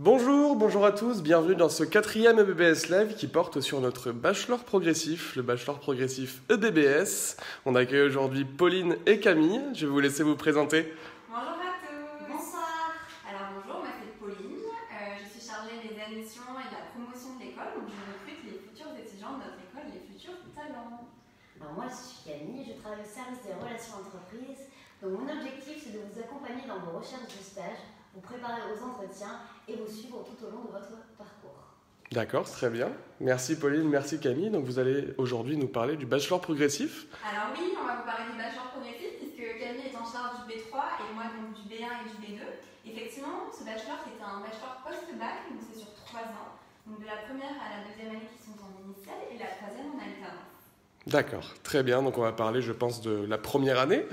Bonjour à tous, bienvenue dans ce quatrième EBBS Live qui porte sur notre bachelor progressif, le bachelor progressif EBBS. On accueille aujourd'hui Pauline et Camille, je vais vous laisser vous présenter. Bonjour à tous. Bonsoir. Alors bonjour, moi c'est Pauline, je suis chargée des admissions et de la promotion de l'école, donc je recrute les futurs étudiants de notre école, les futurs talents. Alors moi je suis Camille, je travaille au service des relations entreprises, donc mon objectif c'est de vous accompagner dans vos recherches de stage, vous préparer aux entretiens et vous suivre tout au long de votre parcours. D'accord, très bien. Merci Pauline, merci Camille. Donc vous allez aujourd'hui nous parler du bachelor progressif. Alors oui, on va vous parler du bachelor progressif puisque Camille est en charge du B3 et moi donc du B1 et du B2. Effectivement, ce bachelor c'est un bachelor post-bac, donc c'est sur 3 ans. Donc de la première à la deuxième année qui sont en initiale et la troisième en alternance. D'accord, très bien. Donc on va parler, je pense, de la première année.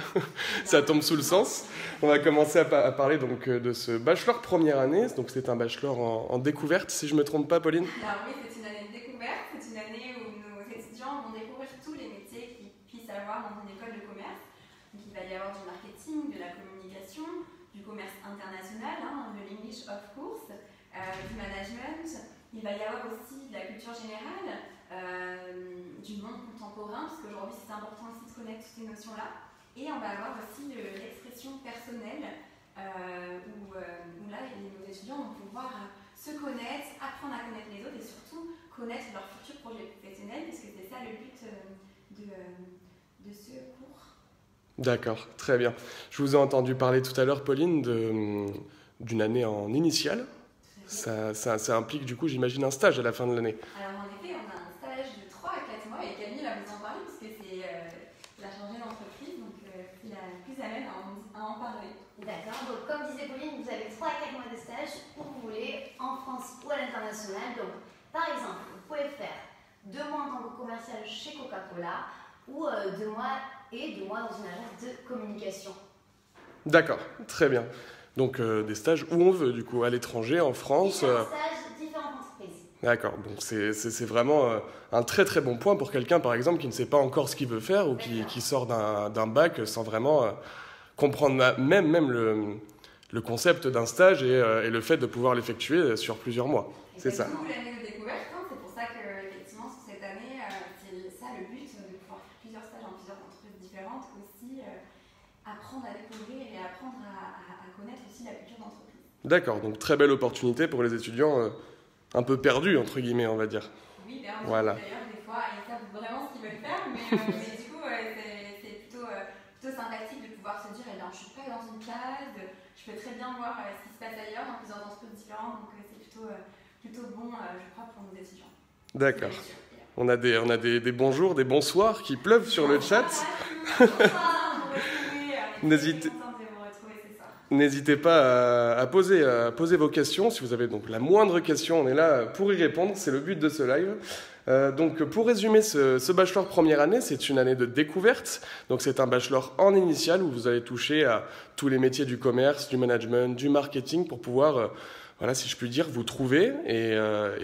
Ça tombe sous le sens. On va commencer à parler donc de ce bachelor première année. Donc c'est un bachelor en découverte, si je ne me trompe pas, Pauline. Alors oui, c'est une année de découverte. C'est une année où nos étudiants vont découvrir tous les métiers qu'ils puissent avoir dans une école de commerce. Donc il va y avoir du marketing, de la communication, du commerce international, de l'English of course, du management. Il va y avoir aussi de la culture générale. Du monde contemporain, parce qu'aujourd'hui c'est important aussi de connaître toutes ces notions-là. Et on va avoir aussi l'expression personnelle, où là nos étudiants vont pouvoir se connaître, apprendre à connaître les autres et surtout connaître leurs futurs projets professionnels, puisque c'est ça le but de ce cours. D'accord, très bien. Je vous ai entendu parler tout à l'heure, Pauline, d'une année en initiale. Ça implique du coup, j'imagine, un stage à la fin de l'année. Alors en effet, on a un stage de 3 à 4 mois et Camille va vous en parler parce que c'est la chargée d'entreprise, donc c'est la plus à même à en parler. D'accord, donc comme disait Pauline, vous avez 3 à 4 mois de stage où vous voulez, en France ou à l'international. Donc par exemple, vous pouvez faire 2 mois en tant que commercial chez Coca-Cola ou 2 mois et 2 mois dans une agence de communication. D'accord, très bien. Donc des stages où on veut, du coup, à l'étranger, en France. Différents stages, différentes entreprises. D'accord, donc c'est vraiment un très très bon point pour quelqu'un, par exemple, qui ne sait pas encore ce qu'il veut faire ou qui sort d'un bac sans vraiment comprendre même le concept d'un stage et le fait de pouvoir l'effectuer sur plusieurs mois. C'est ça. D'où l'année de découverte, c'est pour ça qu'effectivement, sur cette année, c'est ça le but, de pouvoir faire plusieurs stages dans plusieurs entreprises différentes, aussi apprendre à découvrir et apprendre à connaître aussi la culture d'entreprise. D'accord, donc très belle opportunité pour les étudiants un peu perdus, entre guillemets, on va dire. Oui, perdus, voilà. D'ailleurs, des fois, ils savent vraiment ce qu'ils veulent faire, mais du coup, c'est plutôt sympathique de pouvoir se dire, je ne suis pas dans une case, je peux très bien voir ce qui se passe ailleurs, dans plusieurs entreprises différentes, donc c'est plutôt bon, je crois, pour nos étudiants. D'accord. On a des bonjours, des bonsoirs qui pleuvent sur le chat. N'hésitez pas à poser vos questions. Si vous avez donc la moindre question, on est là pour y répondre. C'est le but de ce live. Donc, pour résumer, ce bachelor première année, c'est une année de découverte. Donc, c'est un bachelor en initiale où vous allez toucher à tous les métiers du commerce, du management, du marketing pour pouvoir, voilà, si je puis dire, vous trouver et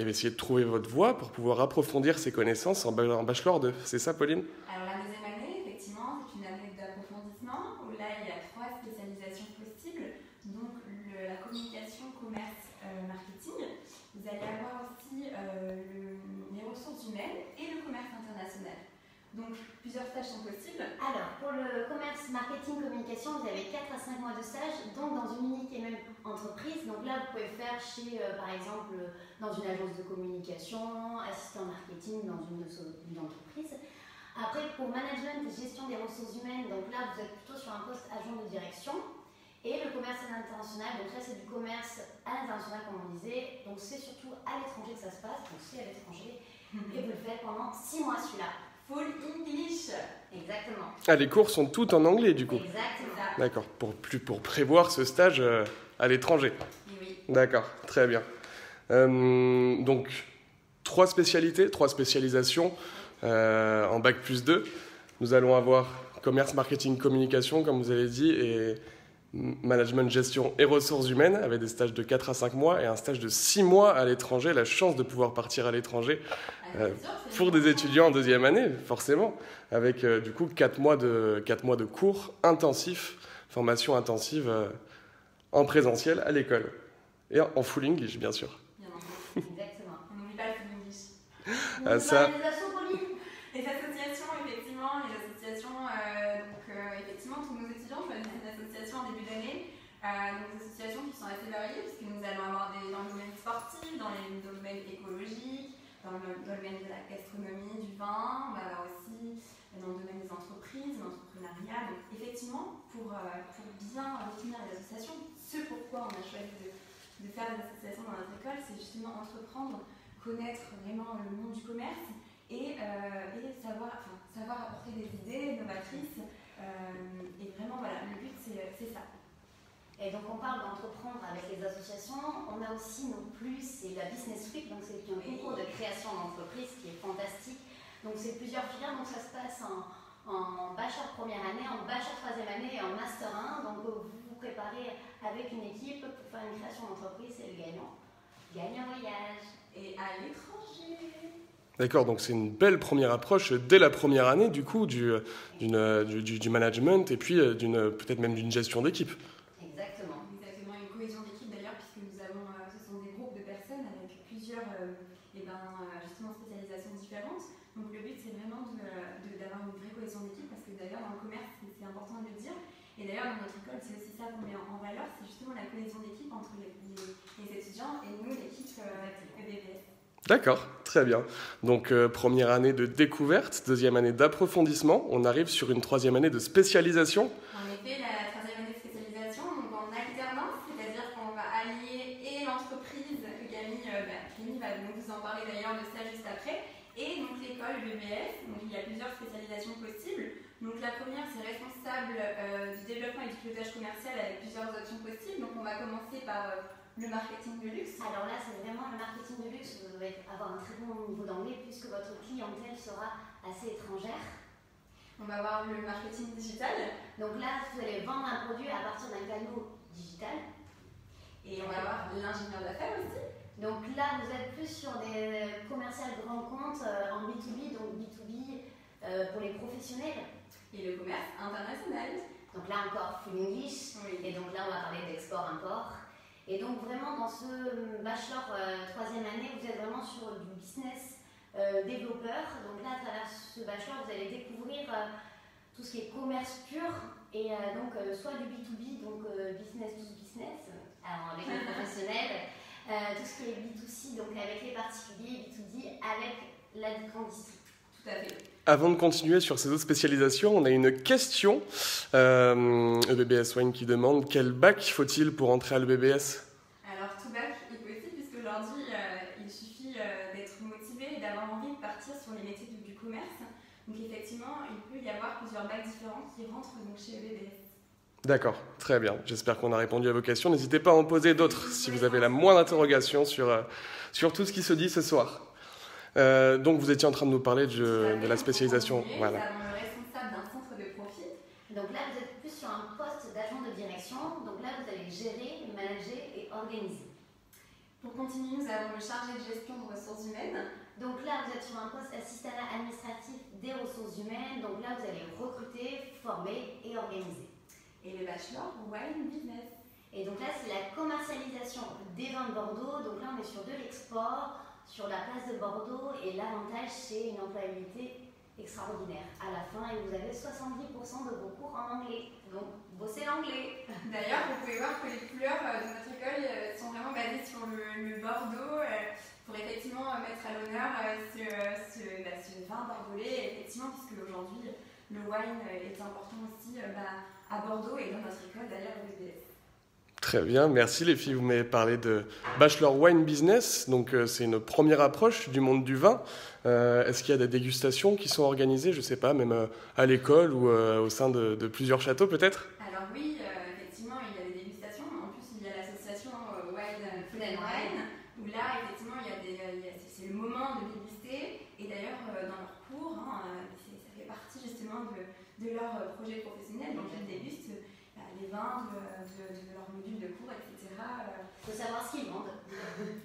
essayer de trouver votre voie pour pouvoir approfondir ses connaissances en bachelor 2. C'est ça, Pauline ? Alors, la deuxième année, effectivement, c'est une année d'approfondissement où là, il y a 3 spécialisations possibles. Donc, la communication, commerce, marketing. Vous allez avoir aussi les ressources humaines et le commerce international. Donc, plusieurs stages sont possibles. Alors, pour le commerce, marketing, communication, vous avez 4 à 5 mois de stage, donc dans une unique et même entreprise. Donc là, vous pouvez faire chez, par exemple, dans une agence de communication, assistant marketing dans une entreprise. Après, pour management et gestion des ressources humaines, donc là, vous êtes plutôt sur un poste agent de direction. Et le commerce à l'international, donc là, c'est du commerce à l'international, comme on disait. Donc, c'est surtout à l'étranger que ça se passe, donc c'est à l'étranger. Et vous le faites pendant 6 mois, celui-là. Full English. Exactement. Ah, les cours sont tous en anglais, du coup. Exactement. D'accord, pour prévoir ce stage à l'étranger. Oui. D'accord, très bien. Donc, 3 spécialités, 3 spécialisations en Bac plus 2. Nous allons avoir commerce, marketing, communication, comme vous avez dit, et management, gestion et ressources humaines, avec des stages de 4 à 5 mois et un stage de 6 mois à l'étranger. La chance de pouvoir partir à l'étranger pour des étudiants en deuxième année, forcément, avec du coup 4 mois de cours intensifs, formation intensive en présentiel à l'école. Et en full English, bien sûr. Bien entendu. Exactement. On n'oublie pas le full English. Ça... Les assos polis. Les associations, effectivement, effectivement, tous nos étudiants choisissent une association en début d'année. Donc des associations qui sont assez variées, puisque nous allons avoir dans le domaine sportif, dans le domaine écologique, dans le domaine de la gastronomie, du vin, on va avoir aussi dans le domaine des entreprises, de l'entrepreneuriat. Donc effectivement, pour bien définir les associations, ce pourquoi on a choisi de faire des associations dans notre école, c'est justement entreprendre, connaître vraiment le monde du commerce et savoir apporter des idées novatrices. Et vraiment, voilà, le but, c'est ça. Et donc on parle d'entreprendre avec les associations. On a aussi nos plus, c'est la Business Week, donc c'est un concours de création d'entreprise qui est fantastique. Donc c'est plusieurs filières, donc ça se passe en bachelor première année, en bachelor troisième année et en master 1. Donc vous vous préparez avec une équipe pour faire une création d'entreprise et le gagnant gagne un voyage. Et à l'étranger. D'accord, donc c'est une belle première approche dès la première année du coup du management et puis peut-être même d'une gestion d'équipe. Exactement, une cohésion d'équipe d'ailleurs, puisque nous avons, ce sont des groupes de personnes avec plusieurs justement spécialisations différentes. Donc le but c'est vraiment d'avoir une vraie cohésion d'équipe, parce que d'ailleurs dans le commerce c'est important de le dire. Et d'ailleurs dans notre école c'est aussi ça qu'on met en valeur, c'est justement la cohésion d'équipe entre les étudiants et nous l'équipe EBBS. D'accord, très bien. Donc première année de découverte, deuxième année d'approfondissement, on arrive sur une troisième année de spécialisation. En effet, la troisième année de spécialisation, donc en alternance, c'est-à-dire qu'on va allier et l'entreprise, que Camille va donc vous en parler d'ailleurs de ça juste après, et donc l'école EBBS. Donc il y a plusieurs spécialisations possibles. Donc la première, c'est responsable du développement et du pilotage commercial avec plusieurs options possibles. Donc on va commencer par le marketing de luxe. Alors là, c'est vraiment le marketing de luxe. Vous devez avoir un très bon niveau d'anglais puisque votre clientèle sera assez étrangère. On va voir le marketing digital. Donc là, vous allez vendre un produit à partir d'un canal digital. Et on va voir l'ingénieur d'affaires aussi. Donc là, vous êtes plus sur des commerciales grands comptes en B2B, donc B2B pour les professionnels. Et le commerce international. Donc là encore, full English. Oui. Et donc là, on va parler d'export-import. Et donc vraiment dans ce bachelor troisième année, vous êtes vraiment sur du business développeur. Donc là, à travers ce bachelor, vous allez découvrir tout ce qui est commerce pur et donc soit du B2B, donc business to business, alors avec les professionnels, tout ce qui est B2C, donc avec les particuliers, B2D, avec la grande district. Tout à fait. Avant de continuer sur ces autres spécialisations, on a une question. EBBS Wine qui demande quel bac faut-il pour entrer à l'EBBS ? Alors tout bac est possible, puisqu'aujourd'hui il suffit d'être motivé et d'avoir envie de partir sur les métiers du commerce. Donc effectivement, il peut y avoir plusieurs bacs différents qui rentrent donc chez EBBS. D'accord, très bien. J'espère qu'on a répondu à vos questions. N'hésitez pas à en poser d'autres si vous avez la moindre interrogation sur tout ce qui se dit ce soir. Donc vous étiez en train de nous parler de la spécialisation. Voilà. Nous avons le responsable d'un centre de profit. Donc là, vous êtes plus sur un poste d'agent de direction. Donc là, vous allez gérer, manager et organiser. Pour continuer, nous avons le chargé de gestion de ressources humaines. Donc là, vous êtes sur un poste assistant administratif des ressources humaines. Donc là, vous allez recruter, former et organiser. Et le bachelor Wine Business. Et donc là, c'est la commercialisation des vins de Bordeaux. Donc là, on est sur de l'export, sur la place de Bordeaux. Et l'avantage, c'est une employabilité extraordinaire à la fin. Et vous avez 70% de vos cours en anglais. Donc, bossez l'anglais. D'ailleurs, vous pouvez voir que les couleurs de notre école sont vraiment basées sur le Bordeaux. Pour effectivement mettre à l'honneur ce vin bordelais, effectivement, puisque aujourd'hui le wine est important aussi à Bordeaux et dans notre école d'ailleurs au BBS. Très bien, merci les filles. Vous m'avez parlé de Bachelor Wine Business, donc c'est une première approche du monde du vin. Est-ce qu'il y a des dégustations qui sont organisées, je ne sais pas, même à l'école ou au sein de plusieurs châteaux peut-être ? Alors oui, effectivement, il y a des dégustations. En plus, il y a l'association Wine Food and Wine, où là, effectivement, c'est le moment de déguster. Et d'ailleurs, dans leur cours, ça fait partie justement de leur projet professionnel. Donc, ils dégustent les vins de leur module de cours, etc. Il faut savoir ce qu'ils vendent.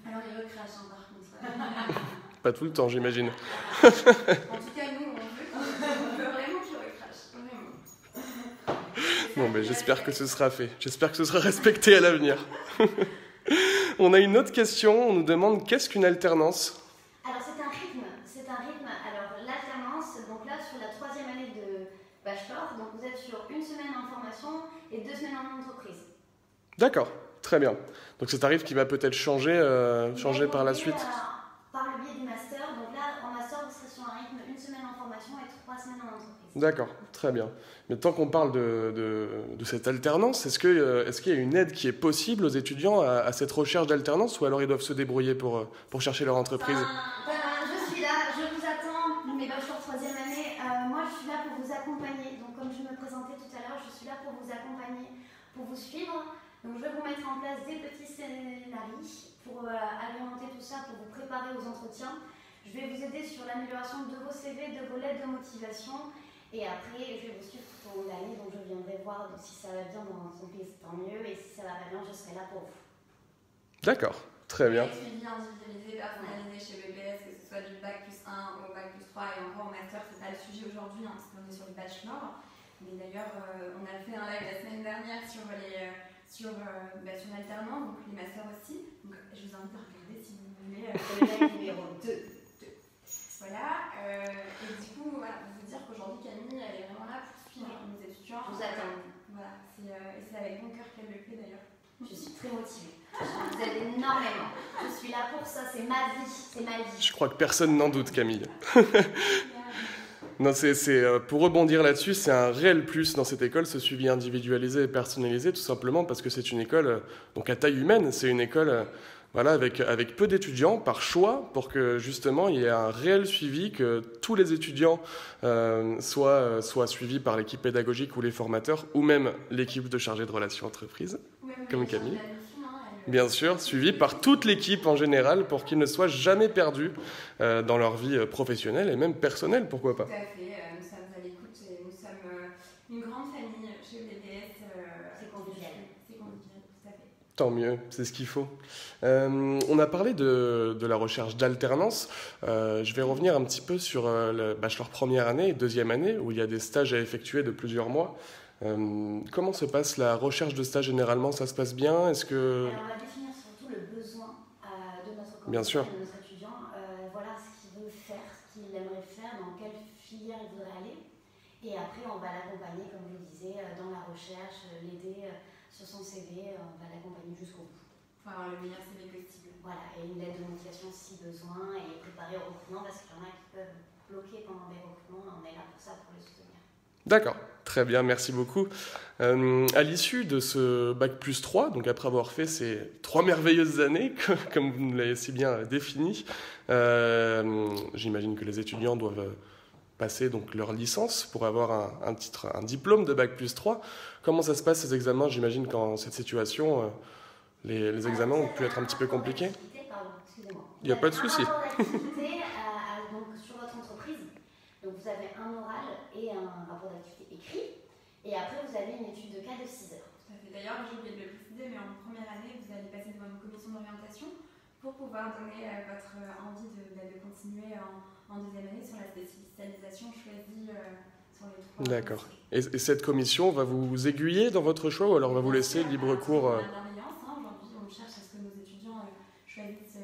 Alors, ils recrachent, par contre. Pas tout le temps, j'imagine. En tout cas, nous, on veut vraiment qu'ils recrachent. Vraiment. Bon, mais j'espère que ce sera fait. J'espère que ce sera respecté à l'avenir. On a une autre question, on nous demande qu'est-ce qu'une alternance? Alors c'est un rythme. Alors l'alternance, donc là sur la 3e année de bachelor, donc vous êtes sur 1 semaine en formation et 2 semaines en entreprise. D'accord, très bien. Donc c'est un rythme qui va peut-être changer par la suite. Par le biais du master. Donc là, en master, vous serez sur un rythme 1 semaine en formation et 3 semaines en entreprise. D'accord, très bien. Mais tant qu'on parle de cette alternance, est-ce qu'il y a une aide qui est possible aux étudiants à cette recherche d'alternance ou alors ils doivent se débrouiller pour chercher leur entreprise? Je suis là, je vous attends, mes bachelors 3e année. Moi, je suis là pour vous accompagner. Donc, comme je me présentais tout à l'heure, je suis là pour vous accompagner, pour vous suivre. Donc, je vais vous mettre en place des petits scénarios pour agrémenter tout ça, pour vous préparer aux entretiens. Je vais vous aider sur l'amélioration de vos CV, de vos lettres de motivation. Et après, je vais vous suivre tout au long de l'année. Donc, je viendrai voir si ça va bien dans l'entreprise, tant mieux. Et si ça va pas bien, je serai là pour vous. D'accord, très bien. Suivi individualisé, personnalisé chez BBS, que ce soit du bac plus 1 au bac plus 3 et encore au master, c'est pas le sujet aujourd'hui, parce qu'on est sur le bachelor. Mais d'ailleurs, on a fait un live la semaine dernière sur l'alternance, donc les masters aussi. Donc je vous invite à regarder si vous voulez. C'est le live numéro 2. Voilà. Et du coup, voilà, pour vous dire qu'aujourd'hui, Camille, elle est vraiment là pour suivre nos étudiants. Je vous attends. Voilà, et c'est avec bon cœur qu'elle le fait d'ailleurs. Je suis très motivée. Je vous aide énormément. Je suis là pour ça, c'est ma vie. C'est ma vie. Je crois que personne n'en doute, Camille. Non, pour rebondir là-dessus, c'est un réel plus dans cette école, ce suivi individualisé et personnalisé, tout simplement parce que c'est une école donc à taille humaine. C'est une école voilà, avec peu d'étudiants, par choix, pour que justement il y ait un réel suivi, que tous les étudiants soient suivis par l'équipe pédagogique ou les formateurs, ou même l'équipe de chargé de relations entreprises, comme Camille. Bien sûr, suivi par toute l'équipe en général pour qu'ils ne soient jamais perdus dans leur vie professionnelle et même personnelle, pourquoi pas. Tout à fait, nous sommes à l'écoute et nous sommes une grande famille chez BBS. C'est convivial. C'est convivial, tout à fait. Tant mieux, c'est ce qu'il faut. On a parlé de la recherche d'alternance. Je vais revenir un petit peu sur le bachelor première année et deuxième année, où il y a des stages à effectuer de plusieurs mois. Comment se passe la recherche de stage généralement? Ça se passe bien? Est-ce que... Alors, on va définir surtout le besoin de notre candidat, Bien sûr. de notre étudiant. Voilà ce qu'il veut faire, ce qu'il aimerait faire, dans quelle filière il voudrait aller. Et après, on va l'accompagner, comme je vous disais, dans la recherche, l'aider sur son CV, on va l'accompagner jusqu'au bout. Pour avoir le meilleur CV possible. Voilà, et une lettre de motivation si besoin, et préparer au recrutement, parce qu'il y en a qui peuvent bloquer pendant des recrutements, on est là pour ça, pour les soutenir. D'accord, très bien, merci beaucoup. À l'issue de ce bac plus 3, donc après avoir fait ces 3 merveilleuses années, comme vous nous l'avez si bien défini, j'imagine que les étudiants doivent passer donc leur licence pour avoir un diplôme de bac plus 3. Comment ça se passe ces examens? J'imagine qu'en cette situation, les examens ont pu être un petit peu compliqués. Il n'y a pas de souci. Donc sur votre entreprise, donc vous avez un oral et un rapport d'activité écrit, et après vous avez une étude de cas de 6 heures. Tout à fait. D'ailleurs, j'ai oublié de le préciser, mais en première année, vous allez passer devant une commission d'orientation pour pouvoir donner votre envie de continuer en deuxième année sur la spécialisation choisie sur les 3. D'accord. Et cette commission va vous aiguiller dans votre choix ou alors va vous laisser libre cours La bienveillance, aujourd'hui, on cherche à ce que nos étudiants choisissent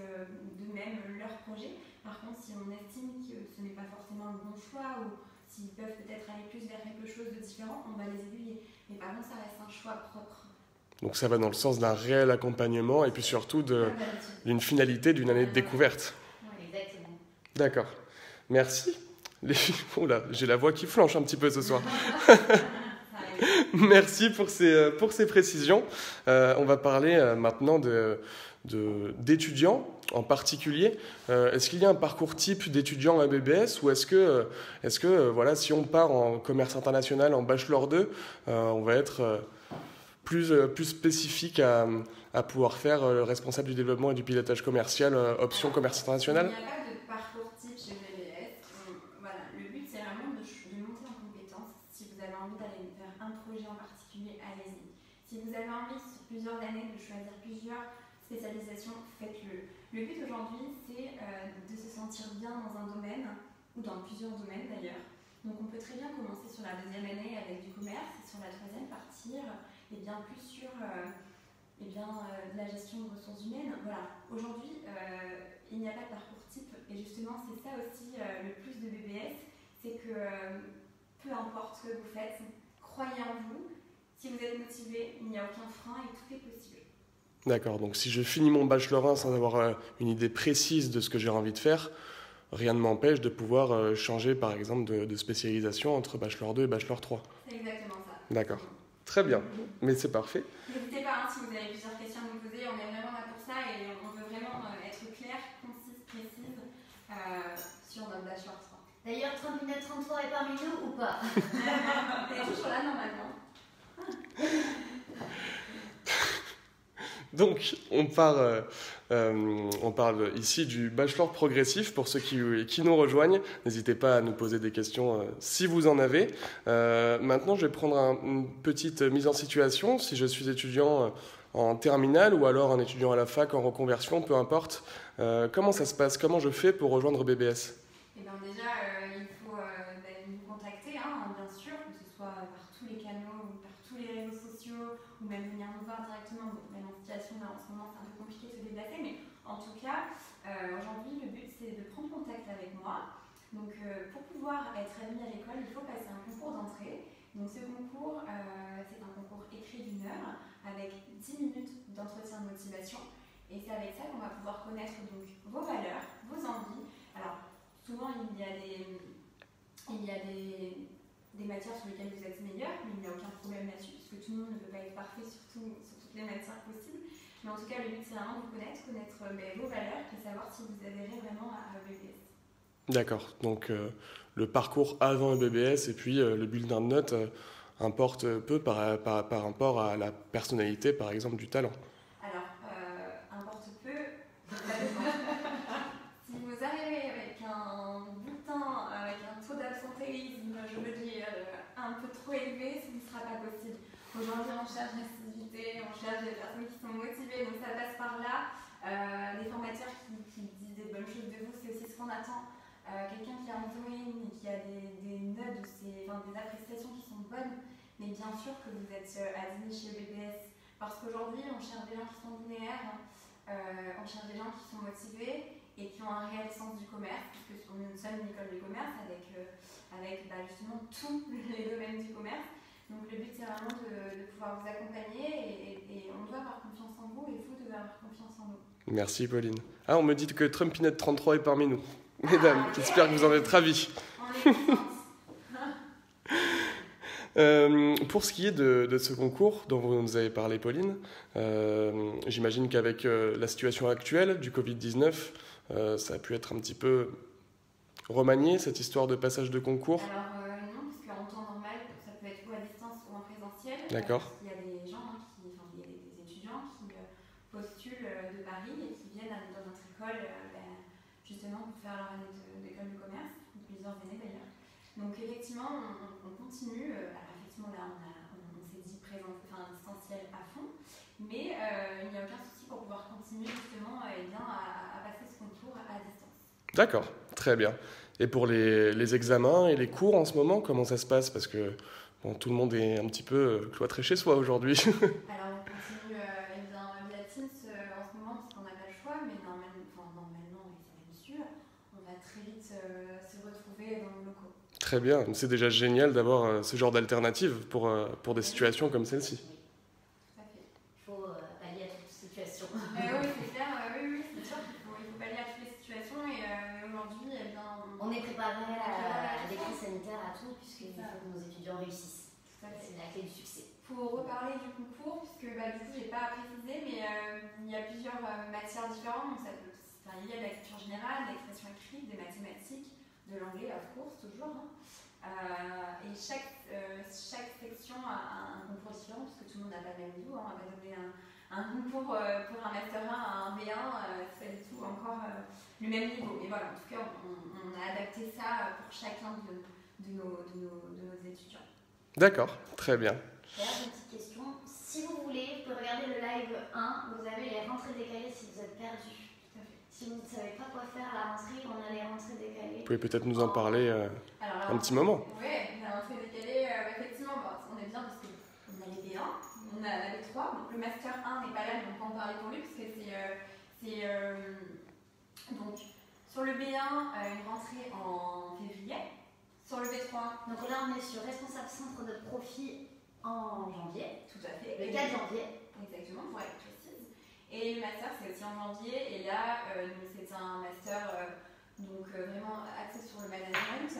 d'eux-mêmes leur projet. Par contre, si on estime que ce n'est pas forcément le bon choix ou s'ils peuvent peut-être aller plus vers quelque chose de différent, on va les aiguiller. Mais par contre, ça reste un choix propre. Donc ça va dans le sens d'un réel accompagnement et puis surtout d'une finalité d'une année de découverte. Oui, exactement. D'accord. Merci. Oula, j'ai la voix qui flanche un petit peu ce soir. Merci pour ces précisions. On va parler maintenant d'étudiants en particulier. Est-ce qu'il y a un parcours type d'étudiant à BBS ou est-ce que voilà, si on part en commerce international en bachelor 2, on va être plus spécifique à pouvoir faire le responsable du développement et du pilotage commercial option commerce international? Il n'y a pas de parcours type chez BBS. Voilà, le but c'est vraiment de monter en compétence. Si vous avez envie d'aller vers un projet en particulier, allez-y. Si vous avez envie sur plusieurs années de choisir plusieurs spécialisations, faites-le. Le but aujourd'hui c'est de se sentir bien dans un domaine ou dans plusieurs domaines d'ailleurs. Donc on peut très bien commencer sur la deuxième année avec du commerce et sur la troisième partir et bien plus sur de la gestion de ressources humaines. Voilà. Aujourd'hui, il n'y a pas de parcours type et justement c'est ça aussi le plus de BBS, c'est que peu importe ce que vous faites, croyez en vous. Si vous êtes motivé, il n'y a aucun frein et tout est possible. D'accord, donc si je finis mon bachelor 1 sans avoir une idée précise de ce que j'ai envie de faire, rien ne m'empêche de pouvoir changer par exemple de spécialisation entre bachelor 2 et bachelor 3. C'est exactement ça. D'accord, très bien, mais c'est parfait. N'hésitez pas, si vous avez plusieurs questions à nous poser, on est vraiment là pour ça et on veut vraiment être clair, concise, précise sur notre bachelor 3. D'ailleurs, Trumpinet 33 est parmi nous ou pas? Elle est toujours là normalement. Donc, on parle ici du bachelor progressif. Pour ceux qui nous rejoignent, n'hésitez pas à nous poser des questions si vous en avez. Maintenant, je vais prendre une petite mise en situation. Si je suis étudiant en terminale ou alors un étudiant à la fac en reconversion, peu importe, comment ça se passe? Comment je fais pour rejoindre BBS? Eh bien déjà, il faut nous contacter, bien sûr, que ce soit par tous les canaux ou par tous les réseaux sociaux ou même venir nous voir directement. Même en situation là en ce moment, c'est un peu compliqué de se déplacer, mais en tout cas, aujourd'hui, le but c'est de prendre contact avec moi. Donc pour pouvoir être admis à l'école, il faut passer un concours d'entrée. Donc ce concours, c'est un concours écrit d'1 heure avec 10 minutes d'entretien de motivation. Et c'est avec ça qu'on va pouvoir connaître donc vos valeurs, vos envies. Alors souvent il y a des matières sur lesquelles vous êtes meilleur, mais il n'y a aucun problème là-dessus, puisque tout le monde ne peut pas être parfait sur toutes les matières possibles. Mais en tout cas, le but c'est vraiment de vous connaître vos valeurs et savoir si vous adhérez vraiment à BBS. D'accord, donc le parcours avant BBS et puis le bulletin de notes importe peu par rapport à la personnalité, par exemple, du talent. Alors, importe peu, ça dépend. Si vous arrivez avec un bulletin, avec un taux d'absentéisme, je veux dire, un peu trop élevé, ce ne sera pas possible. Aujourd'hui, on cherche l'assiduité, on cherche des personnes qui sont motivées, donc ça passe par là. Les formateurs qui disent des bonnes choses de vous, c'est aussi ce qu'on attend. Quelqu'un qui a un mentoring et qui a des notes, des appréciations qui sont bonnes, mais bien sûr que vous êtes admis chez BBS. Parce qu'aujourd'hui, on cherche des gens qui sont linéaires, on cherche des gens qui sont motivés et qui ont un réel sens du commerce, puisque nous sommes une école de commerce avec justement tous les domaines du commerce. Donc le but c'est vraiment de pouvoir vous accompagner et on doit avoir confiance en vous et vous devez avoir confiance en nous. Merci Pauline. Ah, on me dit que Trumpinet 33 est parmi nous. Mesdames, j'espère que vous en êtes ravis. On est contents. Pour ce qui est de ce concours dont vous nous avez parlé, Pauline, j'imagine qu'avec la situation actuelle du Covid-19, ça a pu être un petit peu remanié, cette histoire de passage de concours. Alors non, parce qu'en temps normal, ça peut être ou à distance ou en présentiel. D'accord. Il y a des gens, il y a des étudiants qui postulent de Paris et qui viennent dans notre école justement pour faire leur année d'école de commerce, plusieurs années d'ailleurs. Donc effectivement, on continue. Alors effectivement, là, on s'est dit distanciel à fond, mais il n'y a aucun souci pour pouvoir continuer justement à passer ce concours à distance. D'accord, très bien. Et pour les examens et les cours en ce moment, comment ça se passe? Parce que tout le monde est un petit peu cloîtré chez soi aujourd'hui. Alors on continue via Teams en ce moment parce qu'on n'a pas le choix, mais normalement, et c'est même sûr, on va très vite se retrouver dans nos locaux. Très bien, c'est déjà génial d'avoir ce genre d'alternative pour des situations comme celle-ci. Tout à fait. Il faut pallier à toute situation. Oui, c'est clair, oui, c'est sûr qu'il faut pallier à toutes les situations et aujourd'hui, on est préparé à des crises sanitaires, à tout, puisqu'il faut que nos étudiants réussissent. C'est la clé du succès. Pour reparler du concours, puisque du coup, je n'ai pas précisé, mais il y a plusieurs matières différentes. Donc il y a de la culture générale, de l'expression écrite, des mathématiques, de l'anglais, of course, toujours. Et chaque section a un concours différent, parce que tout le monde n'a pas le même niveau. On va pas donner un concours pour un Master 1 à un B1, c'est pas du tout encore le même niveau. Mais voilà, en tout cas, on a adapté ça pour chacun de nos étudiants. D'accord, très bien. D'ailleurs, j'ai une petite question. Si vous voulez, vous pouvez regarder le live 1, vous avez les rentrées décalées si vous êtes perdu. Si vous ne savez pas quoi faire à la rentrée, on a les rentrées décalées. Vous pouvez peut-être nous en parler un petit moment. Oui, la rentrée décalée, effectivement, on est bien parce qu'on a les B1, on on a la V3, donc le Master 1 n'est pas là, mais on peut en parler pour lui, parce que donc sur le B1, une rentrée en février. Sur le B3, donc là on est sur responsable centre de profit en janvier. Tout à fait. Le 4 janvier. Exactement, pour être précise. Et le master, c'est aussi en janvier. Et là, c'est un master vraiment axé sur le management.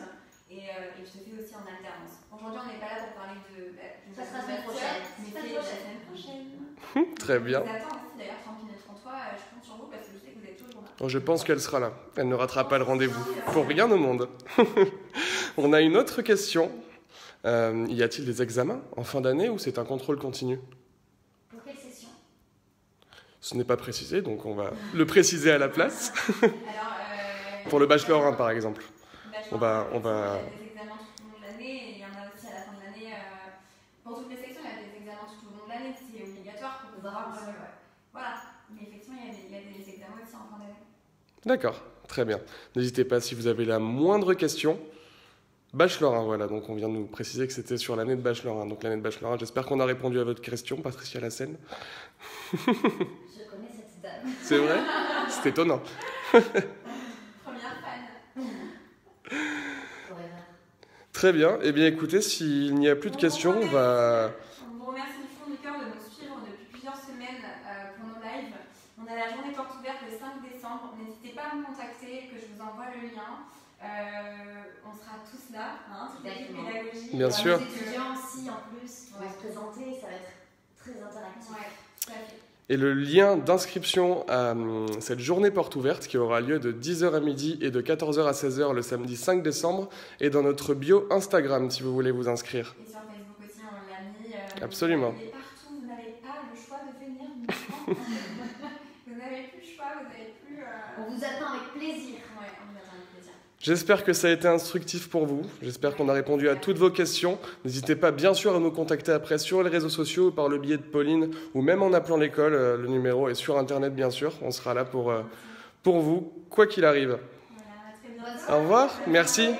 Et je te fais aussi en alternance. Aujourd'hui, on n'est pas là pour parler de ça sera la semaine prochaine. Mais c'est la semaine prochaine. Très bien. Je vous attends aussi, d'ailleurs, Champignon 33, je compte sur vous parce que je sais que vous êtes toujours là. Je pense qu'elle sera là. Elle ne ratera pas le rendez-vous. Pour rien au monde. On a une autre question. Y a-t-il des examens en fin d'année ou c'est un contrôle continu? Pour quelle session? Ce n'est pas précisé, donc on va le préciser à la place. Alors, pour le Bachelor 1, par exemple. On va... Il y a des examens tout au long de l'année et il y en a aussi à la fin de l'année. Pour toutes les sections, il y a des examens tout au long de l'année. C'est obligatoire pour pouvoir... Voilà. Mais effectivement, il y a des examens aussi en fin d'année. D'accord, très bien. N'hésitez pas si vous avez la moindre question. Bachelor 1, voilà, donc on vient de nous préciser que c'était sur l'année de Bachelor 1. Donc l'année de Bachelor 1, j'espère qu'on a répondu à votre question, Patricia Lassène. Je connais cette dame. C'est vrai? C'est étonnant. Première fan. Très bien, eh bien écoutez, s'il n'y a plus de questions, on va... On vous remercie du fond du cœur de nous suivre depuis plusieurs semaines pour nos lives. On a la journée porte ouverte le 5 décembre. N'hésitez pas à me contacter, que je vous envoie le lien. On sera tous là, toute l'équipe pédagogique. Bien sûr. Les étudiants aussi, en plus, vont se présenter, ça va être très interactif. Ouais, tout à fait. Et le lien d'inscription à cette journée porte ouverte qui aura lieu de 10h à midi et de 14h à 16h le samedi 5 décembre est dans notre bio Instagram si vous voulez vous inscrire. Et sur Facebook aussi, on l'a mis. Absolument. Vous partout, vous n'avez pas le choix de venir maintenant. Vous n'avez plus le choix, vous n'avez plus... On vous attend avec plaisir. Ouais, on vous attend avec plaisir. J'espère que ça a été instructif pour vous. J'espère qu'on a répondu à toutes vos questions. N'hésitez pas bien sûr à nous contacter après sur les réseaux sociaux, par le biais de Pauline ou même en appelant l'école. Le numéro est sur Internet bien sûr. On sera là pour vous, quoi qu'il arrive. Voilà, à très bientôt. Au revoir, merci.